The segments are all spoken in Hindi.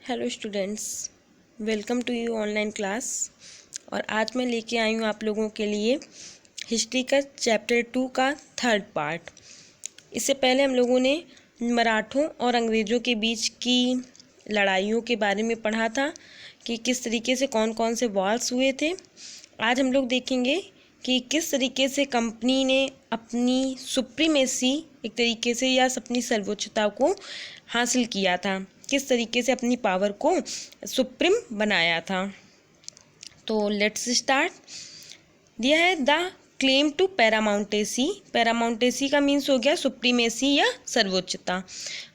Hello students, welcome to you online class. और आज मैं लेके आई हूँ आप लोगों के लिए हिस्ट्री का चैप्टर 2 का थर्ड पार्ट। इससे पहले हम लोगों ने मराठों और अंग्रेज़ों के बीच की लड़ाइयों के बारे में पढ़ा था कि किस तरीके से कौन कौन से वॉर्स हुए थे। आज हम लोग देखेंगे कि किस तरीके से कंपनी ने अपनी सुप्रीमेसी एक तरीके से या अपनी सर्वोच्चता को हासिल किया था, किस तरीके से अपनी पावर को सुप्रीम बनाया था। तो लेट्स स्टार्ट। दिया है the claim to paramountcy. Paramountcy का मीन्स हो गया सुप्रीमेसी या सर्वोच्चता।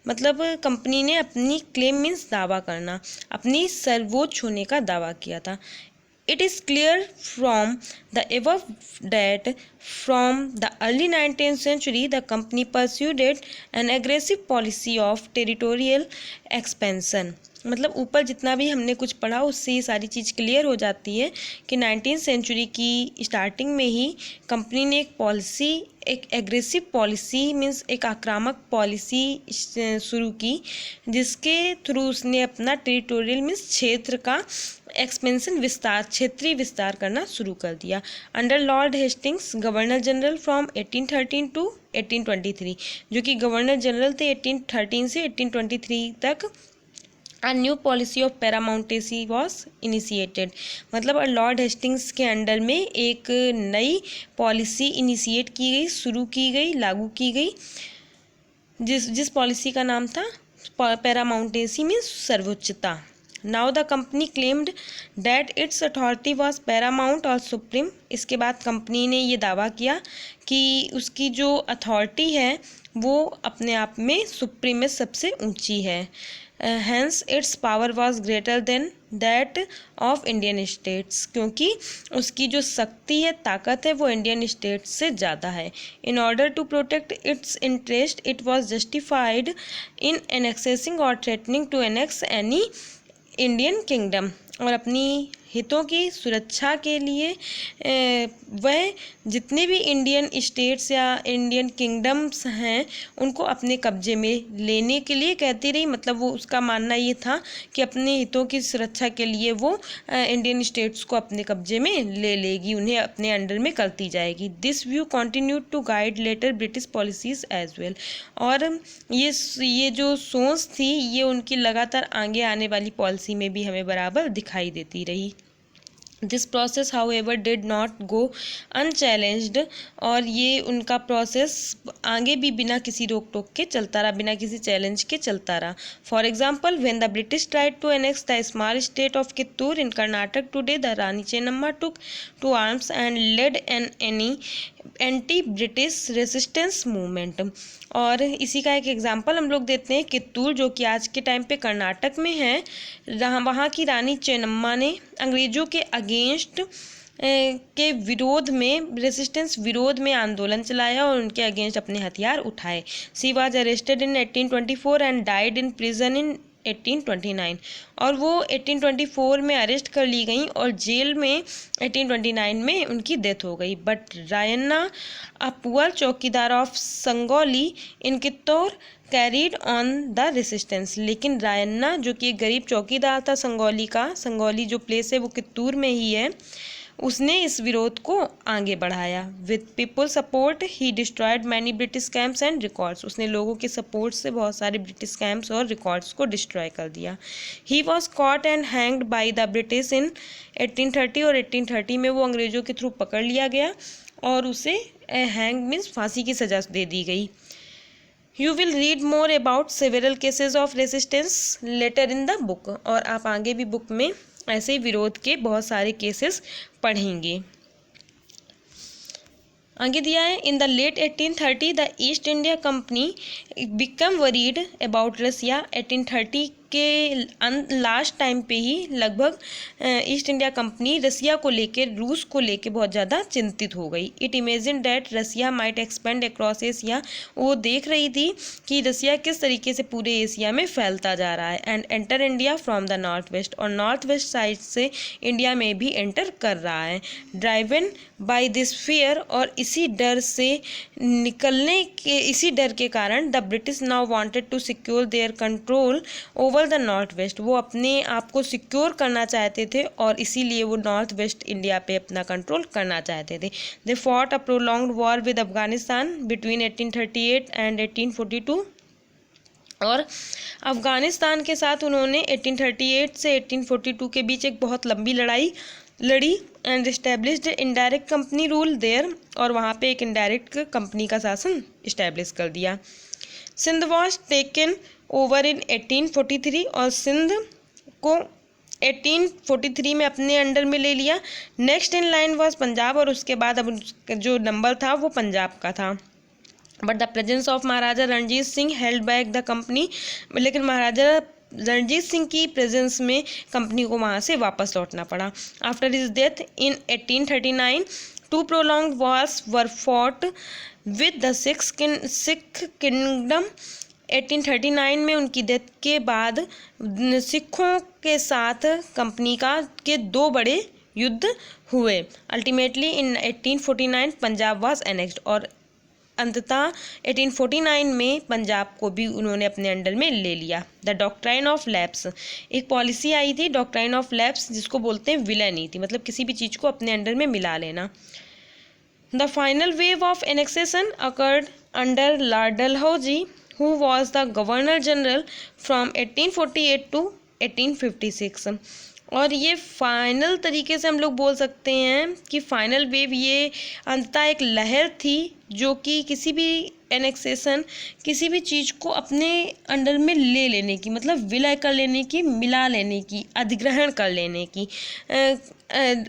मतलब कंपनी ने अपनी क्लेम मीन्स दावा करना, अपनी सर्वोच्च होने का दावा किया था। It is clear from the above that from the early 19th century the company pursued an aggressive policy of territorial expansion। मतलब ऊपर जितना भी हमने कुछ पढ़ा उससे ये सारी चीज़ क्लियर हो जाती है कि 19th सेंचुरी की स्टार्टिंग में ही कंपनी ने एक पॉलिसी, एक एग्रेसिव पॉलिसी मीन्स एक आक्रामक पॉलिसी शुरू की, जिसके थ्रू उसने अपना टेरिटोरियल मीन्स क्षेत्र का एक्सपेंशन विस्तार, क्षेत्रीय विस्तार करना शुरू कर दिया। Under Lord Hastings governor general from 1813 to 1823, जो कि गवर्नर जनरल थे 1813 से 1823 तक। A new policy of paramountcy was initiated। मतलब लॉर्ड हेस्टिंग्स के अंडर में एक नई पॉलिसी इनिशिएट की गई, शुरू की गई, लागू की गई, जिस पॉलिसी का नाम था पैरामाउंटेसी मीन्स सर्वोच्चता। Now the company claimed that its authority was paramount or supreme. इसके बाद कंपनी ने ये दावा किया कि उसकी जो अथॉरिटी है वो अपने आप में सुप्रीम में सबसे ऊंची है। Hence its power was greater than that of Indian states, क्योंकि उसकी जो शक्ति है, ताकत है, वो इंडियन स्टेट्स से ज़्यादा है। In order to protect its interest it was justified in annexing or threatening to annex any Indian kingdom. और अपनी हितों की सुरक्षा के लिए वह जितने भी इंडियन स्टेट्स या इंडियन किंगडम्स हैं उनको अपने कब्जे में लेने के लिए कहती रही। मतलब वो उसका मानना ये था कि अपने हितों की सुरक्षा के लिए वो इंडियन स्टेट्स को अपने कब्जे में ले लेगी, उन्हें अपने अंडर में करती जाएगी। This view continued to guide later British policies as well. और ये जो सोच थी ये उनकी लगातार आगे आने वाली पॉलिसी में भी हमें बराबर दिखाई देती रही। This process however did not go unchallenged. और ये उनका प्रोसेस आगे भी बिना किसी रोक टोक के चलता रहा, बिना किसी चैलेंज के चलता रहा। For example when the British tried to annex the small state of Kittur in Karnataka today, the Rani Chennamma took to arms and led an anti British resistance movement. और इसी का एक एग्जाम्पल हम लोग देते हैं, कित्तूर जो कि आज के टाइम पे कर्नाटक में है, वहाँ की रानी चेन्नम्मा ने अंग्रेज़ों के अगेंस्ट के विरोध में, रेसिस्टेंस विरोध में आंदोलन चलाया और उनके अगेंस्ट अपने हथियार उठाए। She was arrested in 1824 and died in prison in 1829। और वो 1824 में अरेस्ट कर ली गई और जेल में 1829 में उनकी डेथ हो गई। बट रायन्ना, अ पुअर चौकीदार of Sangolli in Kittur, carried on the resistance. लेकिन रायन्ना जो कि एक गरीब चौकीदार था संगोली का, संगोली जो प्लेस है वो कित्तूर में ही है, उसने इस विरोध को आगे बढ़ाया। With people support he destroyed many British camps and records. उसने लोगों के सपोर्ट से बहुत सारे ब्रिटिश कैंप्स और रिकॉर्ड्स को डिस्ट्रॉय कर दिया। He was caught and hanged by the British in 1830। और 1830 में वो अंग्रेज़ों के थ्रू पकड़ लिया गया और उसे हैंग मीन्स फांसी की सज़ा दे दी गई। You will read more about several cases of resistance later in the book। और आप आगे भी बुक में ऐसे विरोध के बहुत सारे केसेस पढ़ेंगे। आगे दिया है, in the late 1830 the East India company become worried about Russia. 1830 के लास्ट टाइम पे ही लगभग ईस्ट इंडिया कंपनी रसिया को लेके, रूस को लेके बहुत ज़्यादा चिंतित हो गई। It imagine that Russia might expand across Asia. वो देख रही थी कि रसिया किस तरीके से पूरे एशिया में फैलता जा रहा है। And enter India from the north waste. और नॉर्थ वेस्ट साइड से इंडिया में भी एंटर कर रहा है। ड्राइवन बाय दिस फियर, और इसी डर से इसी डर के कारण the British now wanted to secure their control over control the north west, वो अपने आप को सिक्योर करना चाहते थे और इसीलिए वो नॉर्थ वेस्ट इंडिया पे अपना कंट्रोल करना चाहते थे। They fought a prolonged war with Afghanistan between 1838 and 1842, और अफ़गानिस्तान के साथ उन्होंने 1838 से 1842 के बीच एक बहुत लंबी लड़ाई लड़ी and established indirect company rule there, और वहाँ पे एक इनडायरेक्ट कंपनी का शासन इस्टेब्लिश कर दिया। Sindh was taken over in 1843, और सिंध को 1843 में अपने अंडर में ले लिया। Next in line was Punjab, और उसके बाद अब जो नंबर था वो पंजाब का था। But the presence of Maharaja Ranjit Singh held back the company, लेकिन महाराजा रणजीत सिंह की प्रेजेंस में कंपनी को वहाँ से वापस लौटना पड़ा। After his death in 1839 two prolonged wars were fought with the Sikh kingdom. 1839 में उनकी डेथ के बाद सिखों के साथ कंपनी के दो बड़े युद्ध हुए। Ultimately in 1849 Punjab was annexed, और अंततः 1849 में पंजाब को भी उन्होंने अपने अंडर में ले लिया। द डॉक्ट्राइन ऑफ लैप्स, एक पॉलिसी आई थी डॉक्ट्राइन ऑफ लैप्स, जिसको बोलते हैं विलय नीति, मतलब किसी भी चीज़ को अपने अंडर में मिला लेना। The final wave of annexation occurred under Lord Dalhousie, who was the governor general from 1848 to 1856, और ये फाइनल तरीके से हम लोग बोल सकते हैं कि फाइनल वेव ये अंततः एक लहर थी जो कि किसी भी एनेक्सेशन, किसी भी चीज़ को अपने अंडर में ले लेने की, मतलब विलय कर लेने की, मिला लेने की, अधिग्रहण कर लेने की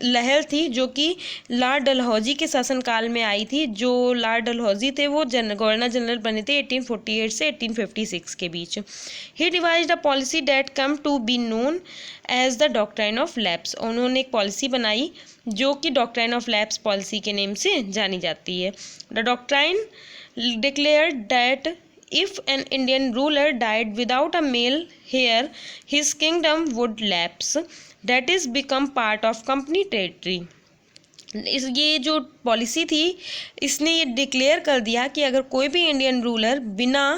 लहर थी, जो कि लॉर्ड डलहौजी के शासनकाल में आई थी। जो लॉर्ड डलहौजी थे वो गवर्नर जनरल बने थे 1848 से 1856 के बीच। He devised a policy that come to be known as the doctrine of lapse, उन्होंने एक पॉलिसी बनाई जो कि डॉक्ट्राइन ऑफ लैप्स पॉलिसी के नेम से जानी जाती है। The doctrine declared that if an Indian ruler died without a male heir, his kingdom would lapse, that is become part of company territory. ये जो पॉलिसी थी इसने ये डिक्लेयर कर दिया कि अगर कोई भी इंडियन रूलर बिना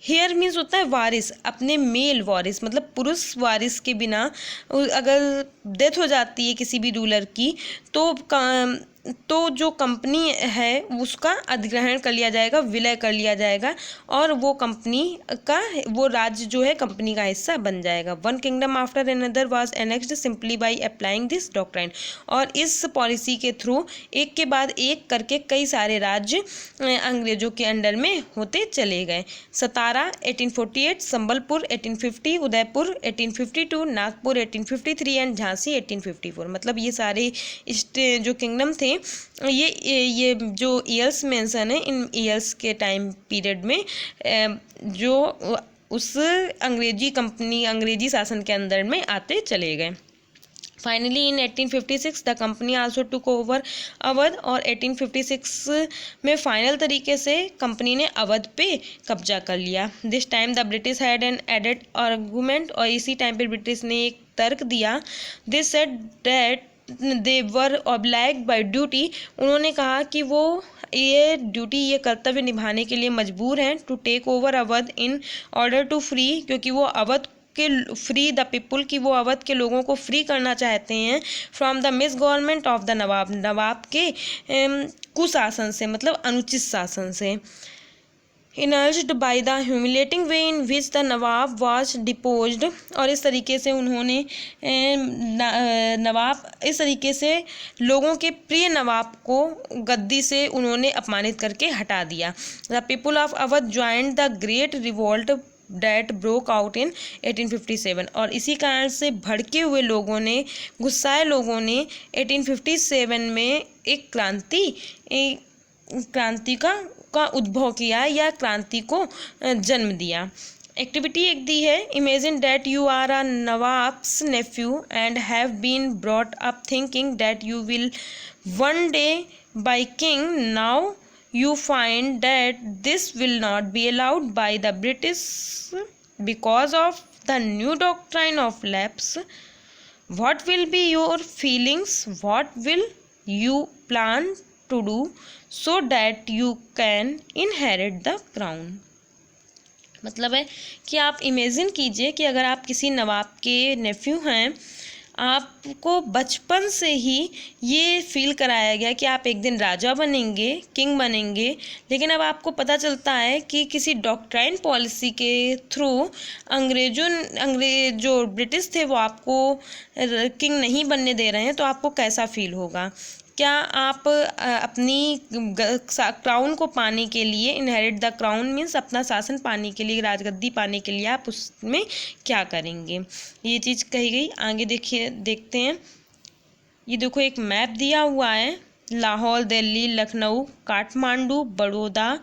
हेयर मीन्स होता है वारिस, अपने मेल वारिस मतलब पुरुष वारिस के बिना अगर डेथ हो जाती है किसी भी रूलर की, तो जो कंपनी है उसका अधिग्रहण कर लिया जाएगा, विलय कर लिया जाएगा, और वो कंपनी का वो राज्य जो है कंपनी का हिस्सा बन जाएगा। One kingdom after another was annexed simply by applying this doctrine, और इस पॉलिसी के थ्रू एक के बाद एक करके कई सारे राज्य अंग्रेजों के अंडर में होते चले गए। सतारा 1848, संबलपुर 1850, उदयपुर 1852, नागपुर 1853 एंड झांसी 1854। मतलब ये सारे जो किंगडम थे ये जो ईयर्स मेंशन है, इन ईयर्स के टाइम पीरियड में जो उस अंग्रेजी शासन के अंदर में आते चले गए। Finally in 1856 the company also took over Awadh, और 1856 में फाइनल तरीके से कंपनी ने अवध पे कब्जा कर लिया। This time the British had an added argument, और इसी टाइम पे ब्रिटिश ने एक तर्क दिया। This said that they were obliged by duty, उन्होंने कहा कि वो ये ड्यूटी, ये कर्तव्य निभाने के लिए मजबूर हैं, to take over Awadh in order to free, क्योंकि वो अवध के फ्री द पीपुल की, वो अवध के लोगों को फ्री करना चाहते हैं from the misgovernment of the Nawab के कुशासन से, मतलब अनुचित शासन से। Enraged by the humiliating way in which the Nawab was deposed, और इस तरीके से उन्होंने इस तरीके से लोगों के प्रिय नवाब को गद्दी से उन्होंने अपमानित करके हटा दिया। The people of Awadh joined the great revolt that broke out in 1857, और इसी कारण से भड़के हुए लोगों ने, गुस्साए लोगों ने 1857 में एक क्रांति का उद्भव किया या क्रांति को जन्म दिया। एक्टिविटी एक दी है, imagine that you are a nawab's nephew and have been brought up thinking that you will one day be king, now you find that this will not be allowed by the British because of the new doctrine of lapse. What will be your feelings? What will you plan to do so that you can inherit the crown? मतलब है कि आप इमेजिन कीजिए कि अगर आप किसी नवाब के नेफ्यू हैं, आपको बचपन से ही ये फील कराया गया कि आप एक दिन राजा बनेंगे, किंग बनेंगे, लेकिन अब आपको पता चलता है कि किसी डॉक्ट्राइन पॉलिसी के थ्रू अंग्रेज जो ब्रिटिश थे वो आपको किंग नहीं बनने दे रहे हैं, तो आपको कैसा फील होगा। क्या आप अपनी क्राउन को पाने के लिए, इनहेरिट द क्राउन मीन्स अपना शासन पाने के लिए, राजगद्दी पाने के लिए आप उसमें क्या करेंगे, ये चीज़ कही गई। आगे देखते हैं। ये देखो एक मैप दिया हुआ है, लाहौर, दिल्ली, लखनऊ, काठमांडू, बड़ौदा,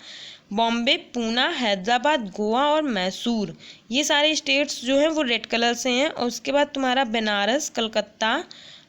बॉम्बे, पूना, हैदराबाद, गोवा और मैसूर, ये सारे स्टेट्स जो हैं वो रेड कलर से हैं। और उसके बाद तुम्हारा बनारस, कलकत्ता,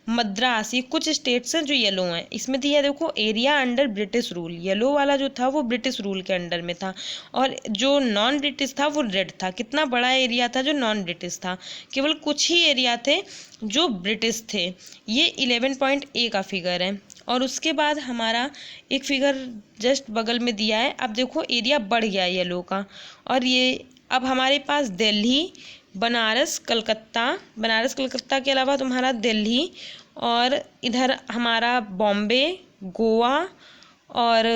मद्रास, ये कुछ स्टेट्स हैं जो येलो हैं। इसमें दिया देखो area under British rule, yellow वाला जो था वो ब्रिटिश रूल के अंडर में था, और जो नॉन ब्रिटिश था वो रेड था। कितना बड़ा एरिया था जो नॉन ब्रिटिश था, केवल कुछ ही एरिया थे जो ब्रिटिश थे। ये 11.A का फिगर है। और उसके बाद हमारा एक फिगर जस्ट बगल में दिया है। अब देखो एरिया बढ़ गया येलो का, और ये अब हमारे पास दिल्ली, बनारस, कलकत्ता के अलावा तुम्हारा दिल्ली, और इधर हमारा बॉम्बे, गोवा और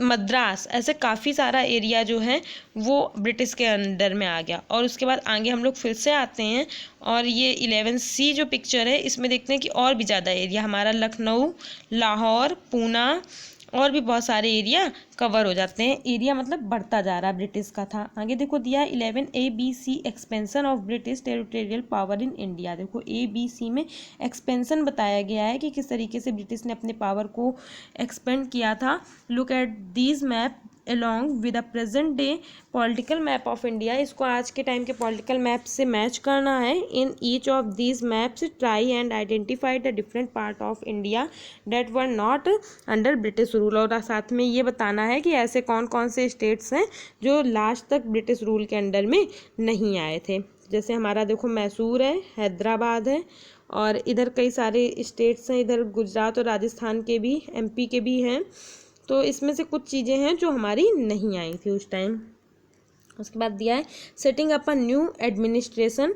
मद्रास, ऐसे काफ़ी सारा एरिया जो है वो ब्रिटिश के अंडर में आ गया। और उसके बाद आगे हम लोग फिर से आते हैं, और ये 11C जो पिक्चर है इसमें देखते हैं कि और भी ज़्यादा एरिया हमारा लखनऊ, लाहौर, पूना और भी बहुत सारे एरिया कवर हो जाते हैं। एरिया मतलब बढ़ता जा रहा है, ब्रिटिश का था। आगे देखो दिया 11ABC expansion of British territorial power in India. देखो ABC में एक्सपेंशन बताया गया है कि किस तरीके से ब्रिटिश ने अपने पावर को एक्सपेंड किया था। Look at these map along with the present day political map of India। इसको आज के टाइम के पॉलिटिकल मैप से मैच करना है। In each of these maps try and identify the different part of India that were not under British rule. और साथ में ये बताना है कि ऐसे कौन कौन से स्टेट्स हैं जो लास्ट तक ब्रिटिश रूल के अंडर में नहीं आए थे। जैसे हमारा देखो मैसूर है, हैदराबाद है, और इधर कई सारे स्टेट्स हैं, इधर गुजरात और राजस्थान के भी, MP के भी हैं। तो इसमें से कुछ चीज़ें हैं जो हमारी नहीं आई थी उस टाइम। उसके बाद दिया है setting up a new administration.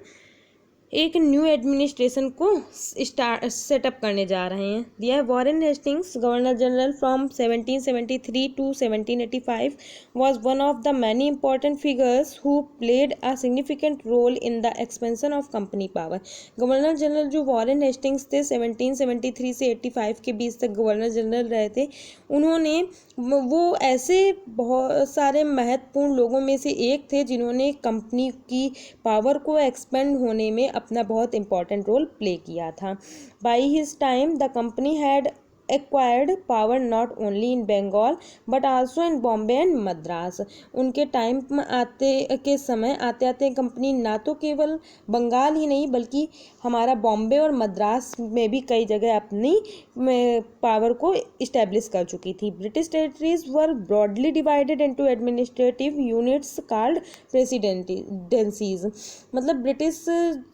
एक न्यू एडमिनिस्ट्रेशन को सेटअप करने जा रहे हैं। दिया है Warren Hastings, governor general from 1773 to 1785, was one of the many important figures who played a significant role in the expansion of company power। Governor general जो वॉरेन हेस्टिंग्स थे 1773 से 85 के बीच तक गवर्नर जनरल रहे थे, उन्होंने वो ऐसे बहुत सारे महत्वपूर्ण लोगों में से एक थे जिन्होंने कंपनी की पावर को एक्सपेंड होने में अपना बहुत इम्पोर्टेंट रोल प्ले किया था। By his time the company had acquired power not only in Bengal but also in Bombay and Madras. उनके टाइम में आते आते कंपनी ना तो केवल बंगाल ही नहीं बल्कि हमारा बॉम्बे और मद्रास में भी कई जगह अपनी पावर को इस्टेब्लिश कर चुकी थी। British territories were broadly divided into administrative units called presidencies. मतलब ब्रिटिश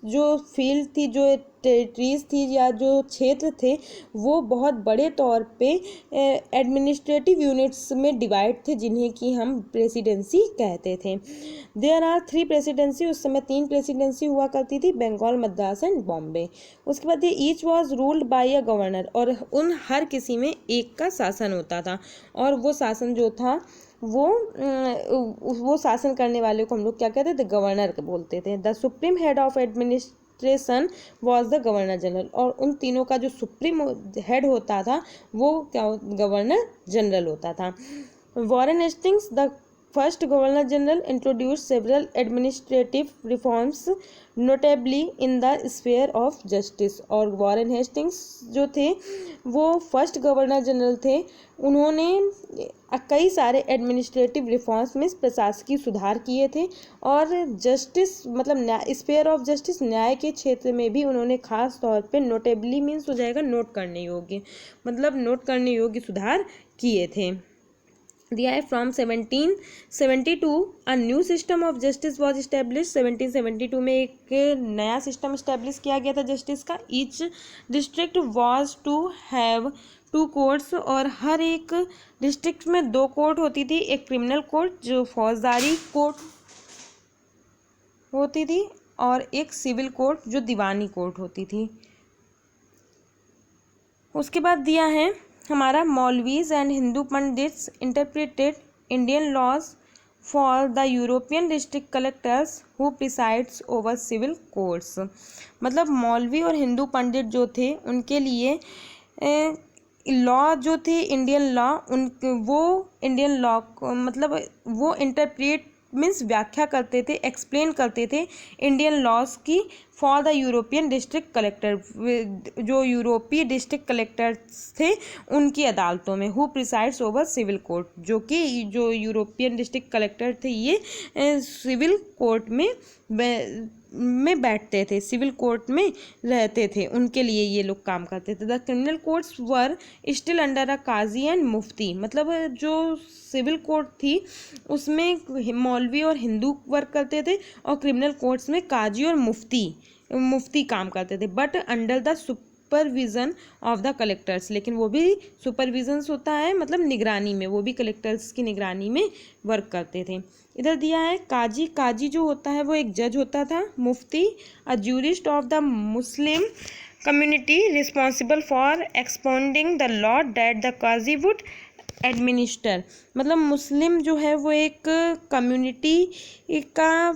जो फील्ड थी, जो टेरिटरीज थी या जो क्षेत्र थे, वो बहुत बड़े तौर पे एडमिनिस्ट्रेटिव यूनिट्स में डिवाइड थे, जिन्हें कि हम प्रेसिडेंसी कहते थे। देयर आर 3 प्रेसिडेंसी, उस समय 3 प्रेसिडेंसी हुआ करती थी, बंगाल, मद्रास एंड बॉम्बे। उसके बाद each was ruled by a governor, और उन हर किसी में एक का शासन होता था, और वो शासन जो था वो शासन करने वाले को हम लोग क्या कहते थे, गवर्नर बोलते थे। The supreme head of administration was the governor general, और उन तीनों का जो सुप्रीम हेड होता था वो क्या, गवर्नर जनरल होता था। Warren Hastings the first governor general introduce several administrative reforms notably in the sphere of justice. और वॉरेन हेस्टिंग्स जो थे वो फर्स्ट गवर्नर जनरल थे, उन्होंने कई सारे एडमिनिस्ट्रेटिव रिफॉर्म्स में प्रशासकीय सुधार किए थे, और जस्टिस मतलब स्फीयर ऑफ जस्टिस, न्याय के क्षेत्र में भी उन्होंने खास तौर पे नोटेबली मीन्स हो जाएगा नोट करने योग्य, मतलब नोट करने योग्य सुधार किए थे। दिया है from 1772 a new system of justice was establish. 1772 में एक नया सिस्टम इस्टेब्लिश किया गया था जस्टिस का। Each district was to have 2 courts, और हर एक डिस्ट्रिक्ट में 2 कोर्ट होती थी। एक क्रिमिनल कोर्ट जो फौजदारी कोर्ट होती थी और एक सिविल कोर्ट जो दीवानी कोर्ट होती थी। उसके बाद दिया है हमारा maulvis and Hindu pandits interpreted Indian laws for the European district collectors who presides over civil courts. मतलब मौलवी और हिंदू पंडित जो थे उनके लिए लॉ जो थे इंडियन लॉ, उन वो इंडियन लॉ मतलब वो इंटरप्रेट मीन्स व्याख्या करते थे, एक्सप्लेन करते थे इंडियन लॉज की for the European district collector, जो यूरोपीय डिस्ट्रिक्ट कलेक्टर्स थे उनकी अदालतों में, who presides over civil court, जो यूरोपियन डिस्ट्रिक्ट कलेक्टर थे ये सिविल कोर्ट में बैठते थे, सिविल कोर्ट में रहते थे, उनके लिए ये लोग काम करते थे। The criminal courts were still under a qazi and mufti. मतलब जो सिविल कोर्ट थी उसमें मौलवी और हिंदू वर्क करते थे और क्रिमिनल कोर्ट्स में काजी और मुफ्ती काम करते थे, but under the supervision of the collectors. लेकिन वो भी सुपरविजन होता है मतलब निगरानी में, वो भी कलेक्टर्स की निगरानी में वर्क करते थे। इधर दिया है काजी जो होता है वो एक जज होता था। Mufti a jurist of the Muslim community responsible for expounding the law that the qazi would administer. मतलब मुस्लिम जो है वो एक कम्युनिटी का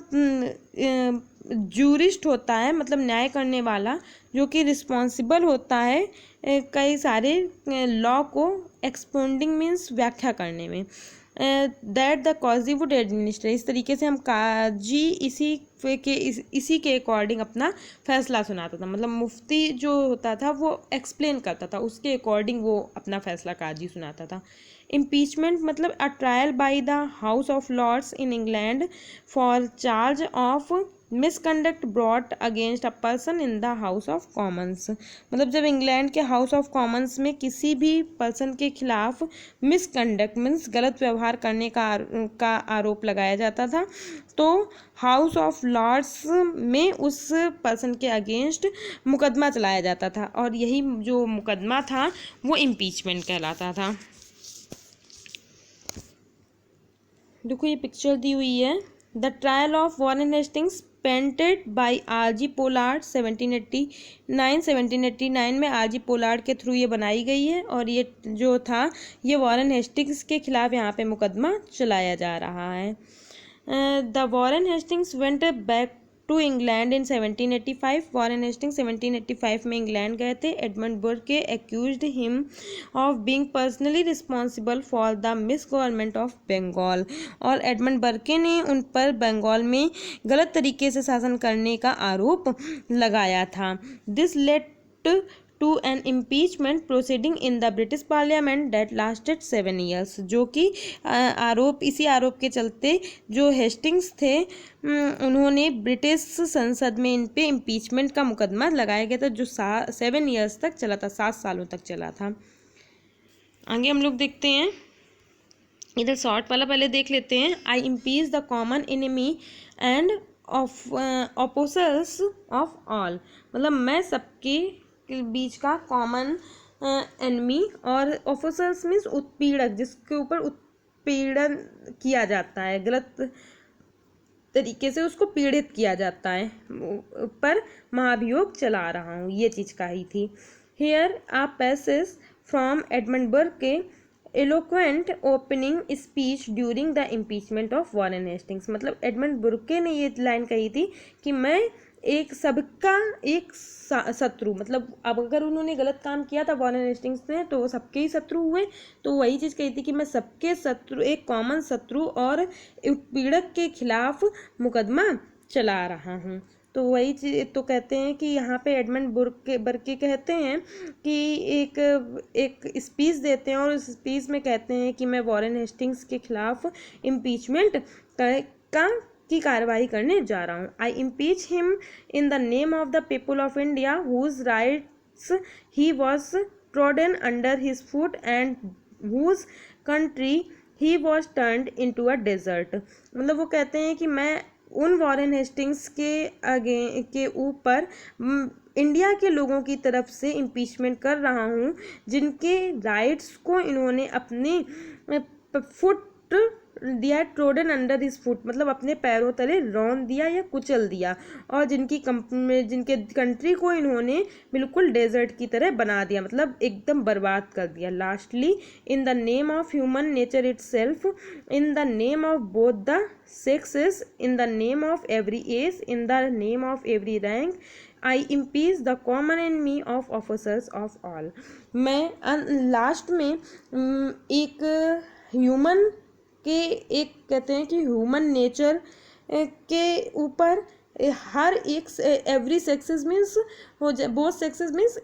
ज्यूरिस्ट होता है, मतलब न्याय करने वाला, जो कि रिस्पॉन्सिबल होता है कई सारे लॉ को एक्सपाउंडिंग मीन्स व्याख्या करने में। That the qazi would administer, इस तरीके से हम काजी इसी के अकॉर्डिंग अपना फैसला सुनाता था। मतलब मुफ्ती जो होता था वो एक्सप्लेन करता था, उसके अकॉर्डिंग वो अपना फैसला काजी सुनाता था। इम्पीचमेंट मतलब a trial by the House of Lords in England for charge of misconduct brought against a person in the House of Commons. मतलब जब इंग्लैंड के हाउस ऑफ कॉमन्स में किसी भी पर्सन के खिलाफ मिसकंडक्ट मीन्स गलत व्यवहार करने का आरोप लगाया जाता था, तो हाउस ऑफ लॉर्ड्स में उस पर्सन के अगेंस्ट मुकदमा चलाया जाता था, और यही जो मुकदमा था वो इम्पीचमेंट कहलाता था। देखो ये पिक्चर दी हुई है, the trial of Warren Hastings painted by RG Pollard 1789 में आरजी पोलार्ड के थ्रू ये बनाई गई है, और ये जो था ये वॉरेन हेस्टिंग्स के खिलाफ यहाँ पे मुकदमा चलाया जा रहा है। The Warren Hastings went back to England in 1785। Warren Hastings 1785 में इंग्लैंड गए थे। Edmund Burke accused him of being personally responsible for the misgovernment of Bengal, और एडमंड बर्के ने उन पर बंगाल में गलत तरीके से शासन करने का आरोप लगाया था। This led to an impeachment proceeding in the British parliament that lasted 7 years, जो कि इसी आरोप के चलते जो हेस्टिंग्स थे उन्होंने ब्रिटिश संसद में इन पे इम्पीचमेंट का मुकदमा लगाया गया था, जो 7 years तक चला था, 7 सालों तक चला था। आगे हम लोग देखते हैं, इधर शॉर्ट वाला पहले देख लेते हैं। I impeach the common enemy and oppressors of all. मतलब मैं सबके बीच का कॉमन एनिमी, और ऑफिसर्स मीन्स उत्पीड़क, जिसके ऊपर उत्पीड़न किया जाता है, गलत तरीके से उसको पीड़ित किया जाता है, पर महाभियोग चला रहा हूँ, ये चीज़ कही थी। Here a passage from Edmund Burke के eloquent opening speech during the impeachment of Warren Hastings. मतलब एडमंड बुर्के ने ये लाइन कही थी कि मैं एक सबका एक शत्रु, मतलब अब अगर उन्होंने गलत काम किया था वॉरेन हेस्टिंग्स ने तो वो सबके ही शत्रु हुए, तो वही चीज़ कही थी कि मैं सबके शत्रु, एक कॉमन शत्रु और उत्पीड़क के खिलाफ मुकदमा चला रहा हूँ। तो वही चीज़ तो कहते हैं कि यहाँ पे एडमंड बर्के कहते हैं कि एक स्पीच देते हैं, और उस स्पीच में कहते हैं कि मैं वॉरेन हेस्टिंग्स के खिलाफ इम्पीचमेंट की कार्रवाई करने जा रहा हूँ। I impeach him in the name of the people of India whose rights he was trodden under his foot and whose country he was turned into a desert. मतलब वो कहते हैं कि मैं उन वॉरेन हेस्टिंग्स के ऊपर इंडिया के लोगों की तरफ से इम्पीचमेंट कर रहा हूँ, जिनके राइट्स को इन्होंने अपने फुट दिया, ट्रोडन अंडर हिज फुट, मतलब अपने पैरों तले रौंद दिया या कुचल दिया, और जिनके कंट्री को इन्होंने बिल्कुल डेजर्ट की तरह बना दिया, मतलब एकदम बर्बाद कर दिया। Lastly, in the name of human nature itself, in the name of both the sexes, in the name of every age, in the name of every rank, I impeach the common enemy of officers of all। मैं लास्ट में एक ह्यूमन के एक कहते हैं कि ह्यूमन नेचर के ऊपर हर एक एवरी सेक्सेस मीन्स हो जाए, बोथ सेक्सेस मीन्स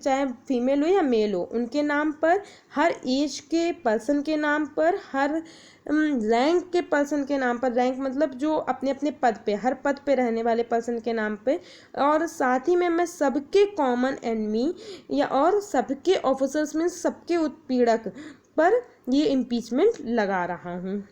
चाहे फीमेल हो या मेल हो, उनके नाम पर, हर एज के पर्सन के नाम पर, हर रैंक के पर्सन के नाम पर, रैंक मतलब जो अपने अपने पद पे, हर पद पे रहने वाले पर्सन के नाम पे, और साथ ही में मैं सबके कॉमन एनिमी या और सबके ऑफिसर्स मीन्स सबके उत्पीड़क पर ये इम्पीचमेंट लगा रहा हूँ।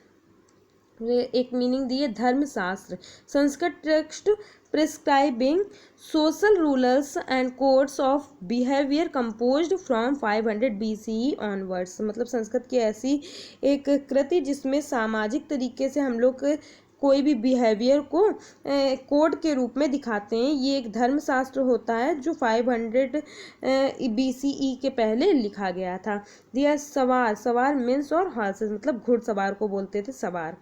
एक मीनिंग दी है, धर्मशास्त्र, Sanskrit text prescribing social rules and codes of behaviour composed from 500 BCE onwards, मतलब संस्कृत की ऐसी एक कृति जिसमें सामाजिक तरीके से हम लोग कोई भी बिहेवियर को कोड के रूप में दिखाते हैं। ये एक धर्मशास्त्र होता है जो 500 BCE के पहले लिखा गया था। दिया सवार, सवार मीन्स और हॉर्सेस, मतलब घुड़सवार को बोलते थे सवार।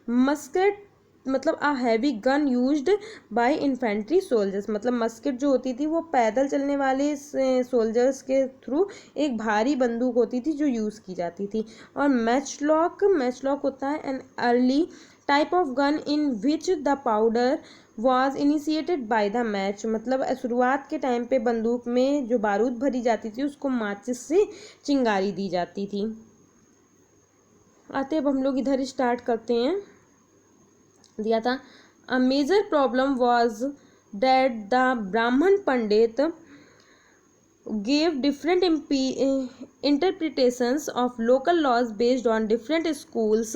मस्केट मतलब a heavy gun used by infantry soldiers, मतलब मस्केट जो होती थी वो पैदल चलने वाले सोल्जर्स के थ्रू एक भारी बंदूक होती थी जो यूज़ की जाती थी। और मैचलॉक, मैचलॉक होता है an early type of gun in which the powder was initiated by the match, मतलब शुरुआत के टाइम पे बंदूक में जो बारूद भरी जाती थी उसको माचिस से चिंगारी दी जाती थी। आते अब हम लोग इधर स्टार्ट करते हैं। दिया था, a major problem was that the Brahmin pandit gave different interpretations of local laws based on different schools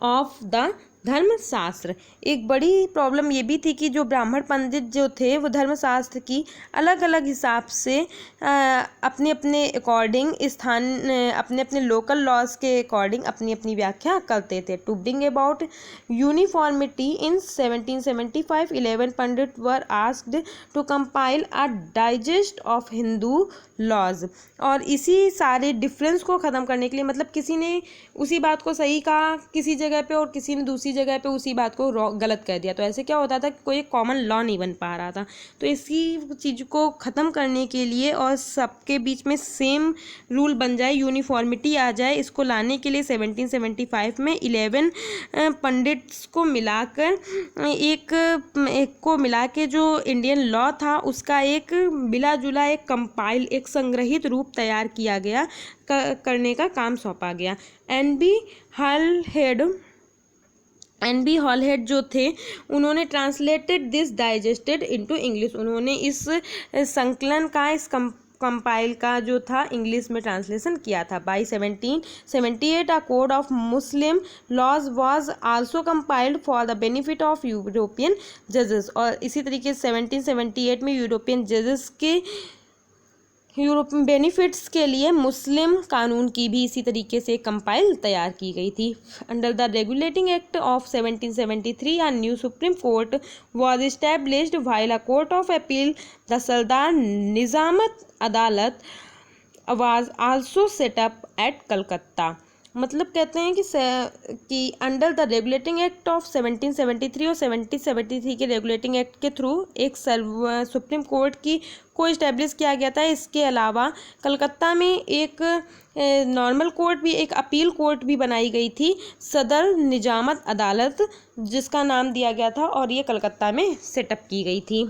of the धर्मशास्त्र। एक बड़ी प्रॉब्लम ये भी थी कि जो ब्राह्मण पंडित जो थे वो धर्मशास्त्र की अलग अलग हिसाब से अपने अपने अकॉर्डिंग अपने अपने लोकल लॉज के अकॉर्डिंग अपनी अपनी व्याख्या करते थे। To bring about uniformity in 1775 11 pandit were asked to compile a digest of Hindu laws, और इसी सारे डिफरेंस को ख़त्म करने के लिए, मतलब किसी ने उसी बात को सही कहा किसी जगह पे और किसी ने दूसरी जगह पे उसी बात को गलत कह दिया, तो ऐसे क्या होता था कि कोई कॉमन लॉ नहीं बन पा रहा था। तो इसी चीज़ को ख़त्म करने के लिए और सबके बीच में सेम रूल बन जाए, यूनिफॉर्मिटी आ जाए, इसको लाने के लिए 1775 में 11 पंडित्स को मिलाकर एक को मिला के जो इंडियन लॉ था उसका एक मिला जुला एक कंपाइल एक संग्रहित रूप तैयार किया गया, करने का काम सौंपा गया। एन बी हॉलहेड जो थे उन्होंने translated this digested into English, उन्होंने इस संकलन का इस कंपाइल का जो था इंग्लिश में ट्रांसलेशन किया था। By 1778 a code of Muslim laws was also compiled for the benefit of European जजेस, और इसी तरीके से 1778 में यूरोपियन जजेस के बेनिफिट्स के लिए मुस्लिम कानून की भी इसी तरीके से कंपाइल तैयार की गई थी। Under the regulating act of 1773 a new supreme court was established while a court of appeal the Sadar Nizamat Adalat was also set up at Calcutta, मतलब कहते हैं कि under the regulating act of 1773 और 1773 के रेगुलेटिंग एक्ट के थ्रू एक सुप्रीम कोर्ट को इस्टेब्लिश किया गया था। इसके अलावा कलकत्ता में एक नॉर्मल कोर्ट भी, एक अपील कोर्ट भी बनाई गई थी, सदर निजामत अदालत जिसका नाम दिया गया था, और ये कलकत्ता में सेटअप की गई थी।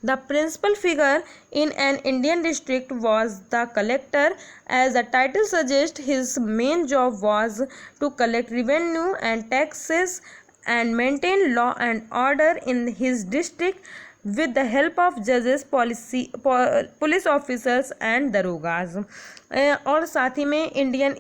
The principal figure in an Indian district was the collector, as the title suggest his main job was to collect revenue and taxes and maintain law and order in his district with the help of judges, police officers and darogas. और साथ ही में इंडियन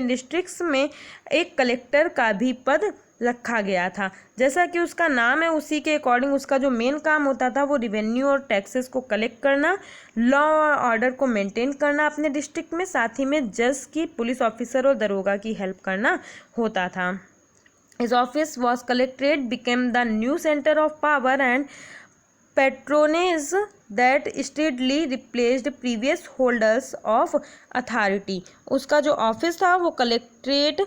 डिस्ट्रिक्ट्स में एक कलेक्टर का भी पद रखा गया था। जैसा कि उसका नाम है उसी के अकॉर्डिंग उसका जो मेन काम होता था वो रिवेन्यू और टैक्सेस को कलेक्ट करना, लॉ और ऑर्डर को मेंटेन करना अपने डिस्ट्रिक्ट में, साथ ही में जज की, पुलिस ऑफिसर और दरोगा की हेल्प करना होता था। His office was collectorate became the new center of power and patronage that steadily replaced previous holders of authority। उसका जो ऑफिस था वो कलेक्ट्रेट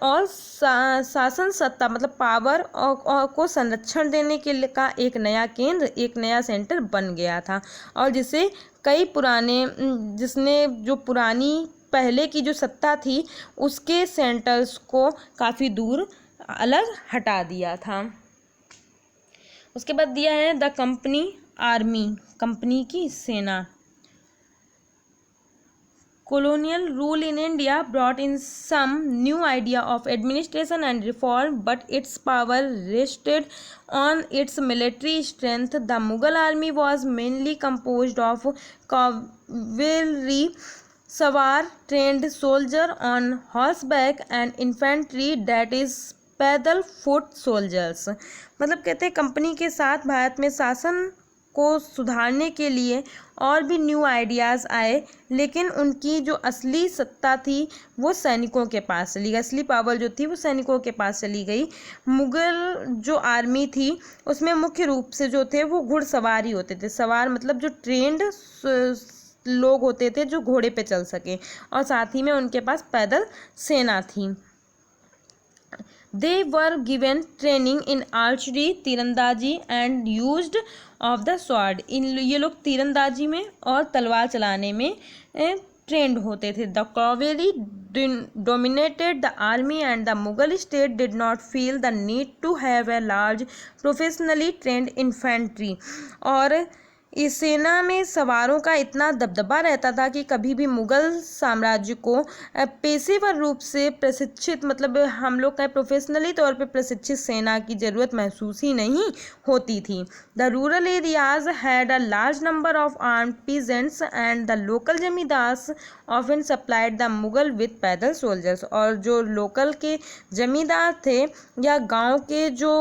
और शासन सत्ता मतलब पावर को संरक्षण देने के लिए का एक नया केंद्र, एक नया सेंटर बन गया था, और जिसे कई पुराने जिसने जो पुरानी पहले की जो सत्ता थी उसके सेंटर्स को काफ़ी दूर अलग हटा दिया था। उसके बाद दिया है द कंपनी आर्मी, कंपनी की सेना। Colonial rule in India brought in some new idea of administration and reform, but its power rested on its military strength. The Mughal army was mainly composed of cavalry, सवार, trained soldier on horseback, and infantry, that is पैदल फुट सोल्जर्स। मतलब कहते हैं कंपनी के साथ भारत में शासन को सुधारने के लिए और भी न्यू आइडियाज़ आए, लेकिन उनकी जो असली सत्ता थी वो सैनिकों के पास चली गई, असली पावर जो थी वो सैनिकों के पास चली गई। मुग़ल जो आर्मी थी उसमें मुख्य रूप से जो थे वो घुड़सवारी होते थे, सवार मतलब जो ट्रेंड लोग होते थे जो घोड़े पे चल सके, और साथ ही में उनके पास पैदल सेना थी। They were given training in archery, तीरंदाजी and used of the sword। ये लोग तीरंदाजी में और तलवार चलाने में ट्रेंड होते थे। The cavalry dominated the army and the Mughal state did not feel the need to have a large professionally trained infantry। और इस सेना में सवारों का इतना दबदबा रहता था कि कभी भी मुग़ल साम्राज्य को पेशेवर रूप से प्रशिक्षित मतलब हम लोग का प्रोफेशनली तौर पे प्रशिक्षित सेना की ज़रूरत महसूस ही नहीं होती थी। The rural areas had a large number of armed peasants and the local zamindars often supplied the Mughal with पैदल सोल्जर्स। और जो लोकल के जमींदार थे या गांव के जो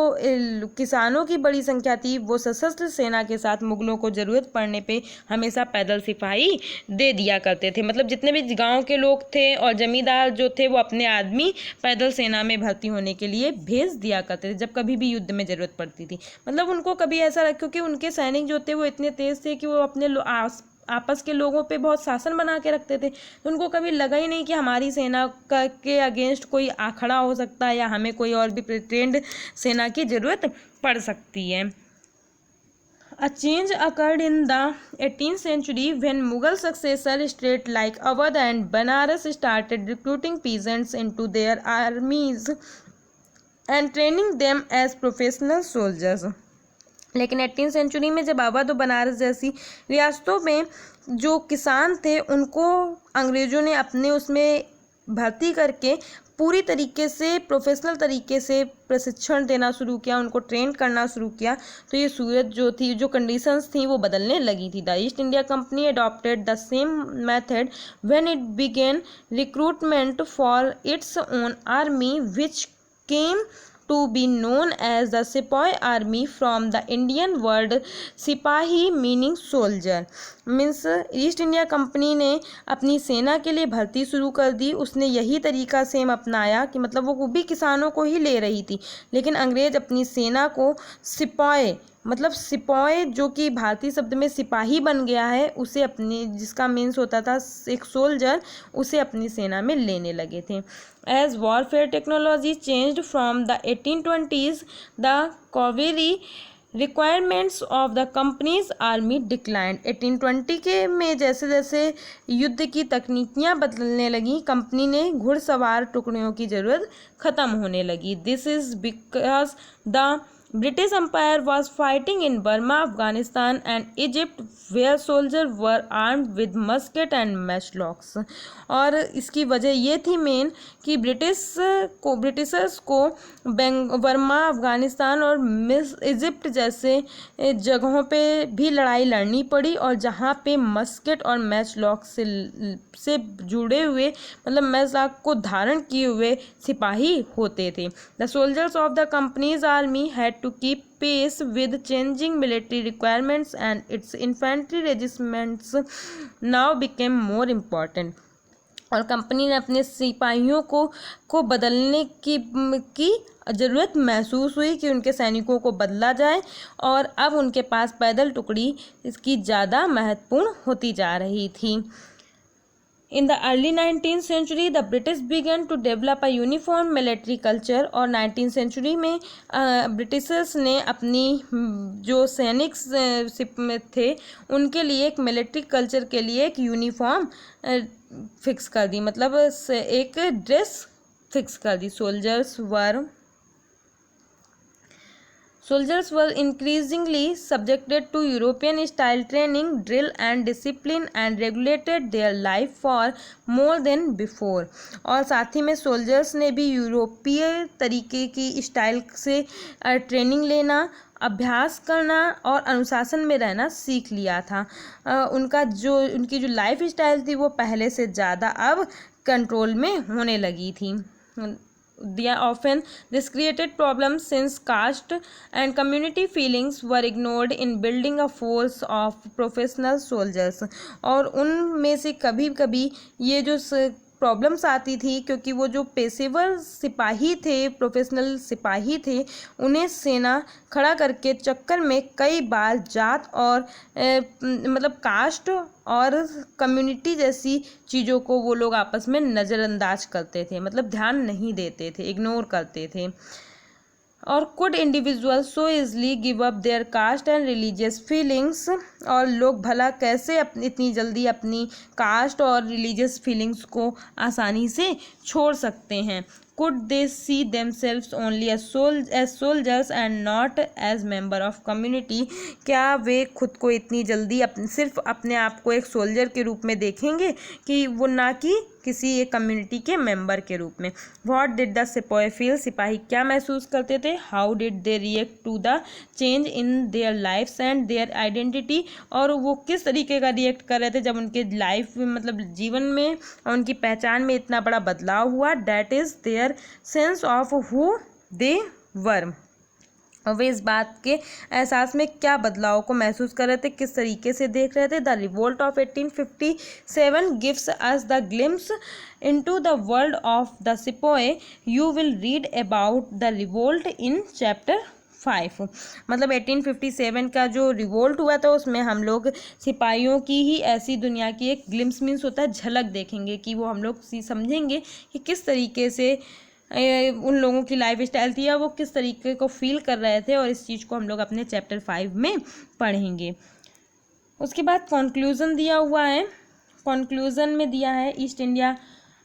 किसानों की बड़ी संख्या थी वो सशस्त्र सेना के साथ मुग़लों को ज़रूरत पड़ने पे हमेशा पैदल सिपाही दे दिया करते थे। मतलब जितने भी गांव के लोग थे और जमींदार जो थे वो अपने आदमी पैदल सेना में भर्ती होने के लिए भेज दिया करते थे जब कभी भी युद्ध में ज़रूरत पड़ती थी। मतलब उनको कभी ऐसा, क्योंकि उनके सैनिक जो थे वो इतने तेज़ थे कि वो अपने आपस के लोगों पे बहुत शासन बना के रखते थे, तो उनको कभी लगा ही नहीं कि हमारी सेना के अगेंस्ट कोई खड़ा हो सकता है या हमें कोई और भी ट्रेंड सेना की ज़रूरत पड़ सकती है। A change occurred in the 18th century when Mughal successor states like Awadh and Banaras started recruiting peasants into their armies and training them as professional soldiers। लेकिन 18th सेंचुरी में जब अवध और बनारस जैसी रियासतों में जो किसान थे उनको अंग्रेज़ों ने अपने उसमें भर्ती करके पूरी तरीके से प्रोफेशनल तरीके से प्रशिक्षण देना शुरू किया, उनको ट्रेन करना शुरू किया, तो ये सूरत जो थी, जो कंडीशंस थी वो बदलने लगी थी। The East India company adopted the same method when it began recruitment for its own army which came to be known as the Sepoy Army from the Indian word सिपाही meaning soldier। Means east India company ने अपनी सेना के लिए भर्ती शुरू कर दी। उसने यही तरीका सेम अपनाया कि मतलब वो भी किसानों को ही ले रही थी, लेकिन अंग्रेज अपनी सेना को सिपाही मतलब सिपाही जो कि भारतीय शब्द में सिपाही बन गया है उसे अपनी, जिसका मीन्स होता था एक सोल्जर, उसे अपनी सेना में लेने लगे थे। As warfare technology changed from the 1820s the cavalry requirements of the company's army declined. 1820 के में जैसे जैसे युद्ध की तकनीकियाँ बदलने लगी, कंपनी ने घुड़सवार टुकड़ियों की ज़रूरत ख़त्म होने लगी। This is because the British Empire was fighting in Burma, Afghanistan and Egypt where soldiers were armed with musket and matchlocks। और इसकी वजह ये थी मेन कि ब्रिटिशर्स को बर्मा, अफगानिस्तान और इजिप्ट जैसे जगहों पे भी लड़ाई लड़नी पड़ी और जहाँ पे मस्केट और मैचलॉक से जुड़े हुए मतलब मैचलॉक को धारण किए हुए सिपाही होते थे। The soldiers of the company's army had to keep pace with changing military requirements and its infantry regiments now became more important. और कंपनी ने अपने सिपाहियों को बदलने की ज़रूरत महसूस हुई कि उनके सैनिकों को बदला जाए और अब उनके पास पैदल टुकड़ी इसकी ज़्यादा महत्वपूर्ण होती जा रही थी। In the early 19th century the British began to develop a uniform military culture. और 19th सेंचुरी में ब्रिटिशर्स ने अपनी जो सैनिक थे उनके लिए एक मिलिट्री कल्चर के लिए एक यूनिफॉर्म फिक्स कर दी, मतलब एक ड्रेस फिक्स कर दी। Soldiers were increasingly subjected to European style training, drill and discipline and regulated their life for more than before। और साथ ही में सोल्जर्स ने भी यूरोपीय तरीके की स्टाइल से ट्रेनिंग लेना, अभ्यास करना और अनुशासन में रहना सीख लिया था। उनकी जो लाइफ स्टाइल थी वो पहले से ज़्यादा अब कंट्रोल में होने लगी थी। Often this created problems since caste and community feelings were ignored in building a force of professional soldiers। और उनमें से कभी कभी ये जो प्रॉब्लम्स आती थी क्योंकि वो जो पेशेवर सिपाही थे, प्रोफेशनल सिपाही थे, उन्हें सेना खड़ा करके चक्कर में कई बार जात और मतलब कास्ट और कम्युनिटी जैसी चीज़ों को वो लोग आपस में नज़रअंदाज करते थे, मतलब ध्यान नहीं देते थे, इग्नोर करते थे। और could individual so easily give up their caste and religious feelings. और लोग भला कैसे इतनी जल्दी अपनी कास्ट और रिलीजियस फीलिंग्स को आसानी से छोड़ सकते हैं। Could they see themselves only as soldiers and not as member of community. क्या वे खुद को इतनी जल्दी सिर्फ अपने आप को एक सोल्जर के रूप में देखेंगे कि वो ना कि किसी एक कम्युनिटी के मेंबर के रूप में। What did the sipahi feel. सिपाही क्या महसूस करते थे। How did they react to the change in their lives and their identity. और वो किस तरीके का रिएक्ट कर रहे थे जब उनके लाइफ में मतलब जीवन में और उनकी पहचान में इतना बड़ा बदलाव हुआ। That is their sense of who they were. और वे इस बात के एहसास में क्या बदलाव को महसूस कर रहे थे, किस तरीके से देख रहे थे। The revolt of 1857 gives us the glimpse into the world of the sipahi. You will read about the revolt in chapter 5। मतलब 1857 का जो रिवोल्ट हुआ था उसमें हम लोग सिपाहियों की ही ऐसी दुनिया की एक ग्लिम्स मीन्स होता है झलक देखेंगे कि वो हम लोग समझेंगे कि किस तरीके से उन लोगों की लाइफ स्टाइल थी या वो किस तरीके को फील कर रहे थे। और इस चीज़ को हम लोग अपने चैप्टर 5 में पढ़ेंगे। उसके बाद कंक्लूज़न दिया हुआ है। कंक्लूज़न में दिया है East India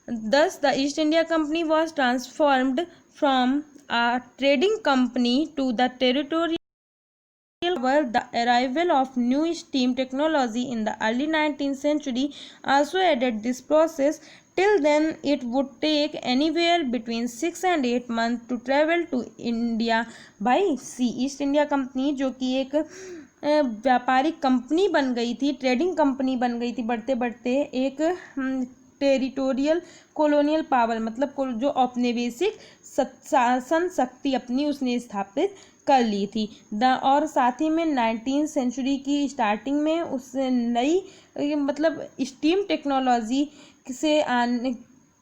the East India company was transformed from a trading company to the territorial. The arrival of new steam technology in the early 19th century also aided this process. Till then, it would take anywhere between 6 and 8 months to travel to India by sea. East India company जो कि एक व्यापारिक कंपनी बन गई थी, ट्रेडिंग कंपनी बन गई थी, बढ़ते बढ़ते एक टेरिटोरियल कॉलोनियल पावर मतलब जो औपनिवेशिक शासन शक्ति अपनी उसने स्थापित कर ली थी। और साथ ही में 19th सेंचुरी की स्टार्टिंग में उस नई मतलब स्टीम टेक्नोलॉजी से आने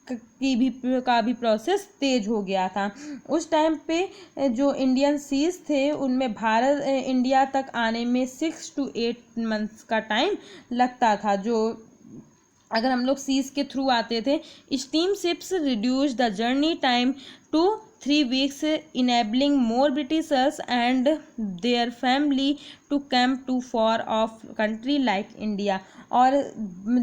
का भी प्रोसेस तेज हो गया था। उस टाइम पे जो इंडियन सीज थे उनमें इंडिया तक आने में 6 to 8 मंथ्स का टाइम लगता था। जो अगर हम लोग सीज के थ्रू आते थे, steam ships reduce the journey time to 3 weeks, enabling more Britishers and their family to come to far off country like India। और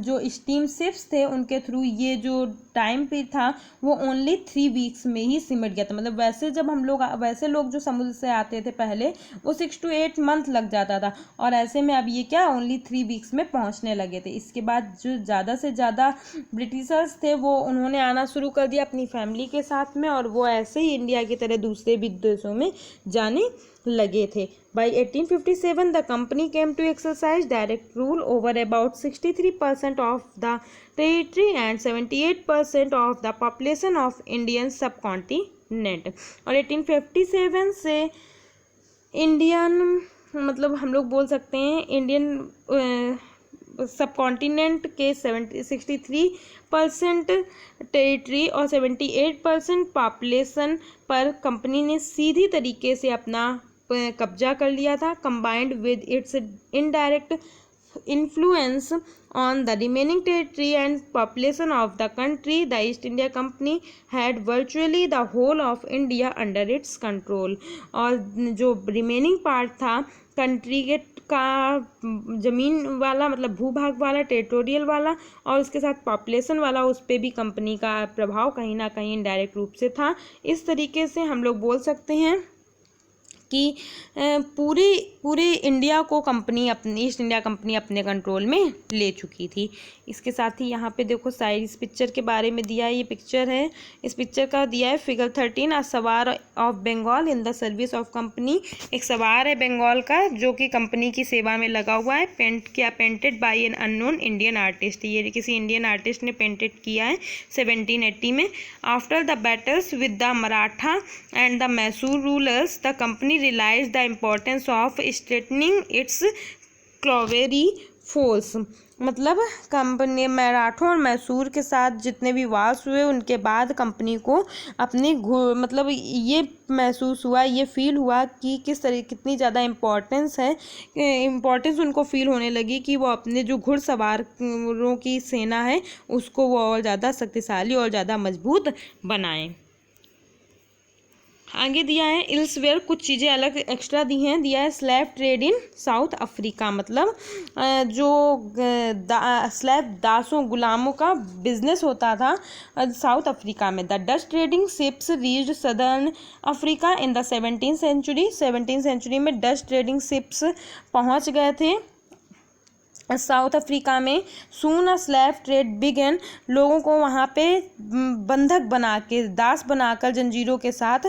जो स्टीम शिप्स थे उनके थ्रू ये जो टाइम पे था वो ओनली 3 वीक्स में ही सिमट गया था। मतलब वैसे जब हम लोग वैसे लोग जो समुद्र से आते थे पहले वो 6 to 8 मंथ लग जाता था, और ऐसे में अब ये क्या ओनली 3 वीक्स में पहुंचने लगे थे। इसके बाद जो ज़्यादा से ज़्यादा ब्रिटिशर्स थे वो उन्होंने आना शुरू कर दिया अपनी फैमिली के साथ में, और वो ऐसे ही इंडिया की तरह दूसरे भी देशों में जाने लगे थे। By 1857 the company came to exercise direct rule over about 63% of the territory and 78% of the population of Indian subcontinent। और 1857 से इंडियन मतलब हम लोग बोल सकते हैं इंडियन सब कॉन्टिनेंट के 63% टेरिटरी और 78% पॉपुलेशन पर कंपनी ने सीधी तरीके से अपना कब्जा कर लिया था। Combined with its indirect influence on the remaining territory and population of the country, the East India Company had virtually the whole of India under its control। और जो रिमेनिंग पार्ट था कंट्री के का ज़मीन वाला मतलब भूभाग वाला टेरिटोरियल वाला और उसके साथ पॉपुलेशन वाला, उस पर भी कंपनी का प्रभाव कहीं ना कहीं इनडायरेक्ट रूप से था। इस तरीके से हम लोग बोल सकते हैं कि पूरे इंडिया को कंपनी अपनी ईस्ट इंडिया कंपनी अपने कंट्रोल में ले चुकी थी। इसके साथ ही यहाँ पे देखो साइड इस पिक्चर के बारे में दिया है। ये पिक्चर है, इस पिक्चर का दिया है figure 13, a sowar of Bengal in the service of company. एक सवार है बंगाल का जो कि कंपनी की सेवा में लगा हुआ है। Painted bye an unknown Indian artist, ये किसी इंडियन आर्टिस्ट ने पेंटेड किया है 1780 में। After the battles with the Maratha and the Mysore rulers the company realized the importance of strengthening its cavalry force। मतलब कंपनी मराठों और मैसूर के साथ जितने भी वार्स हुए उनके बाद कंपनी को अपनी मतलब ये महसूस हुआ, ये फील हुआ कि किस तरह कितनी ज़्यादा इम्पोर्टेंस उनको फील होने लगी कि वो अपने जो घुड़सवारों की सेना है उसको वो और ज़्यादा शक्तिशाली और ज़्यादा मजबूत बनाएं। आगे दिया है इल्सवेयर, कुछ चीज़ें अलग एक्स्ट्रा दी हैं। दिया है slave trade in South Africa, मतलब जो स्लेव दासों गुलामों का बिजनेस होता था साउथ अफ्रीका में। The Dutch trading ships reached southern Africa in the 17th century. 17th century में डच ट्रेडिंग शिप्स पहुंच गए थे साउथ अफ्रीका में। Soon a slave trade began, लोगों को वहाँ पे बंधक बना के दास बनाकर जंजीरों के साथ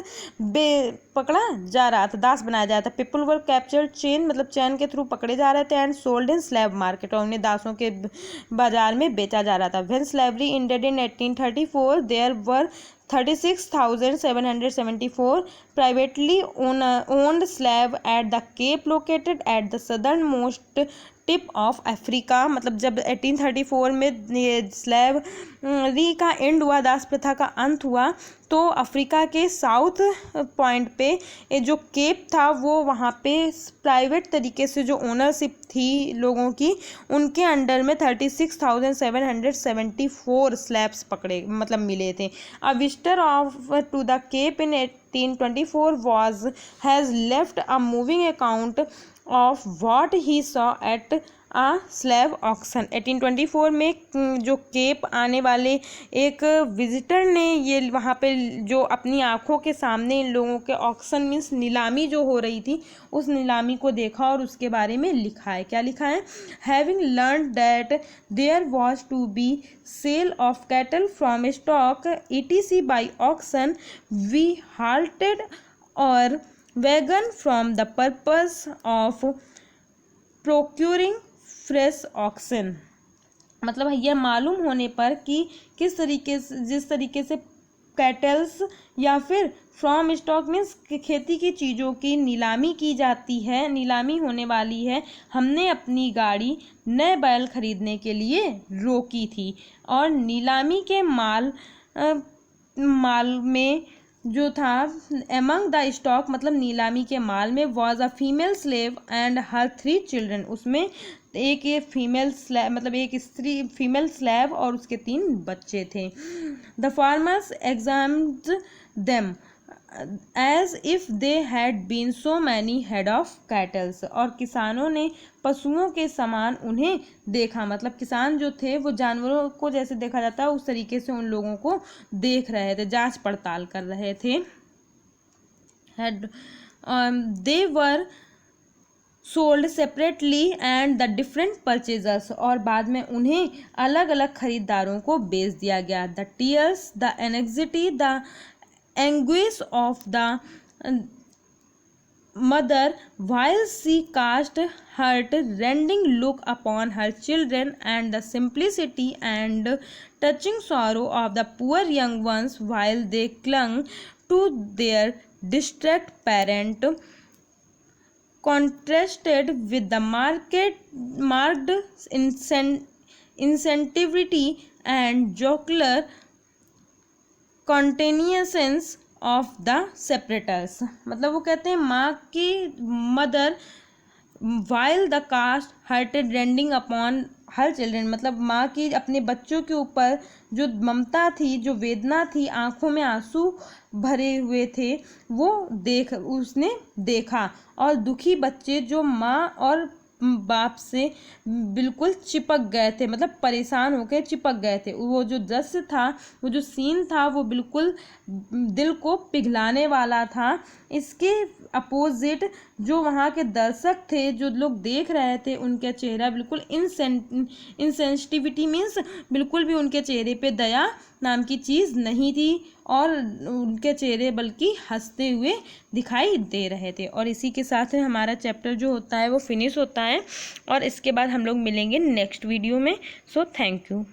पकड़ा जा रहा था, दास बनाया जा रहा था। पीपल वर कैप्चर्ड चेन, मतलब चैन के थ्रू पकड़े जा रहे थे। And sold in slave market, और उन्हें दासों के बाजार में बेचा जा रहा था। When slavery ended in 1834 there were 36,774 privately owned slave at the Cape located at the southernmost tip of Africa. मतलब जब 1834 में स्लेवरी का एंड हुआ, दास प्रथा का अंत हुआ, तो अफ्रीका के साउथ पॉइंट पे जो केप था वो वहाँ पे प्राइवेट तरीके से जो ओनरशिप थी लोगों की, उनके अंडर में 36,774 स्लैब्स पकड़े मतलब मिले थे। A visitor of to the Cape in 1824 has left a moving account of what he saw at a slave auction. 1824 में जो केप आने वाले एक विजिटर ने ये वहाँ पे जो अपनी आँखों के सामने इन लोगों के ऑक्शन मीन्स नीलामी जो हो रही थी उस नीलामी को देखा और उसके बारे में लिखा है। क्या लिखा है? Having learn that there was to be sale of cattle from stock ETC by auction we halted our wagon from the purpose of procuring fresh oxen. मतलब यह मालूम होने पर कि किस तरीके से जिस तरीके से कैटल्स या फिर फ्रॉम स्टॉक मीन्स खेती की चीज़ों की नीलामी की जाती है, नीलामी होने वाली है, हमने अपनी गाड़ी नए बैल खरीदने के लिए रोकी थी। और नीलामी के माल में जो था एमंग द स्टॉक, मतलब नीलामी के माल में was a female slave and her 3 children, उसमें एक ये फीमेल स्लेव मतलब एक स्त्री फीमेल स्लेव और उसके 3 बच्चे थे। The farmers examined them, as if they had been so many head of cattles, और किसानों ने पशुओं के समान उन्हें देखा, मतलब किसान जो थे वो जानवरों को जैसे देखा जाता है उस तरीके से उन लोगों को देख रहे थे, जांच पड़ताल कर रहे थे। They were sold separately and the different purchasers, और बाद में उन्हें अलग अलग खरीदारों को बेच दिया गया। The tears, the anxiety, the anguish of the mother while she cast heart rending look upon her children, and the simplicity and touching sorrow of the poor young ones while they clung to their distressed parent, contrasted with the marked insensitivity and jocular contemptuousness of the separators, मतलब वो कहते हैं माँ की mother while the caste hurted rending upon her children, मतलब माँ की अपने बच्चों के ऊपर जो ममता थी, जो वेदना थी, आंखों में आंसू भरे हुए थे, वो उसने देखा, और दुखी बच्चे जो माँ और बाप से बिल्कुल चिपक गए थे, मतलब परेशान होकर चिपक गए थे। वो जो दृश्य था, वो जो सीन था, वो बिल्कुल दिल को पिघलाने वाला था। इसके अपोजिट जो वहाँ के दर्शक थे, जो लोग देख रहे थे, उनका चेहरा बिल्कुल इनसेंसिटिविटी मीन्स बिल्कुल भी उनके चेहरे पे दया नाम की चीज़ नहीं थी, और उनके चेहरे बल्कि हंसते हुए दिखाई दे रहे थे। और इसी के साथ में हमारा चैप्टर जो होता है वो फिनिश होता है, और इसके बाद हम लोग मिलेंगे नेक्स्ट वीडियो में। So thank you.